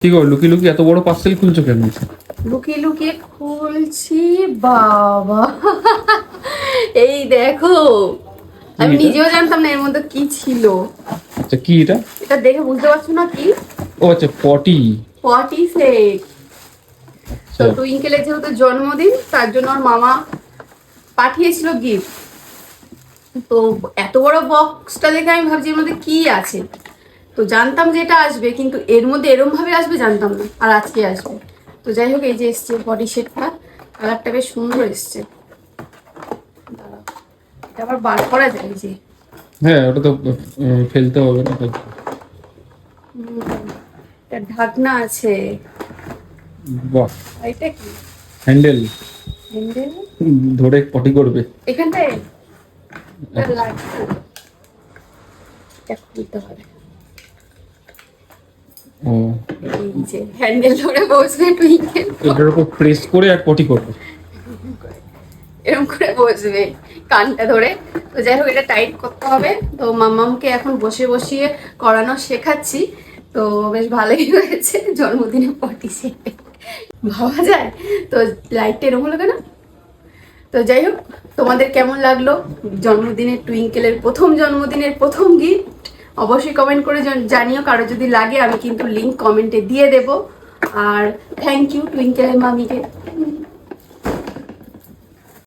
কি গো লুকিয়ে লুকিয়ে এত বড় পার্সেল খুলছো কেন? লুকিয়ে লুকিয়ে খুলছি বাবা। এই দেখো, কি আমি এটা? নিজেও জানতাম না এর মধ্যে কি ছিল। আচ্ছা কি এটা? এটা দেখে বুঝতে পারছো না কি? ও আচ্ছা পটি। পটি সেট। তো আচ্ছা টুইঙ্কেলের যেহেতু জন্মদিন, তার জন্য ওর মামা পাঠিয়েছিল গিফট। তো এত বড় বক্সটা দেখে আমি ভাবছি এর মধ্যে কি আছে। তো জানতাম যে এটা আসবে, কিন্তু এর মধ্যে এরম ভাবে আসবে জানতাম না, আর আজকে আসবে। তো যাই হোক, এই যে এসছে বডি শেডটা, কালারটা বেশ সুন্দর এসছে। দাঁড়াও, এটা আবার বার করা যায় যে। হ্যাঁ ওটা তো ফেলতে হবে না। এটা ঢাকনা আছে। বাহ, আর এটা কি? Handle handle. ধরে পটি করবে। এখানটায় এটা লাগছে, এটা খুলতে হবে। ও এই যে হ্যান্ডেল ধরে বসবে টুইঙ্কেল, এটার উপর প্রেস করে আর পটি করবে। এরকম করে বসবে কানটা ধরে। তো যাই হোক, এটা টাইট করতে হবে। তো মাম্মামকে এখন বসে বসিয়ে করানো শেখাচ্ছি। তো বেশ ভালোই হয়েছে, জন্মদিনে পটি সেরে ভাবা যায়। তো লাইটটা এরকম হলো কেন? তো যাই হোক, তোমাদের কেমন লাগলো জন্মদিনের টুইঙ্কেলের প্রথম জন্মদিনের প্রথম গিফট অবশ্যই কমেন্ট করে জানিও। কারো যদি লাগে আমি কিন্তু লিংক কমেন্টে দিয়ে দেব। আর থ্যাংক ইউ টুইঙ্কেলের মামিকে।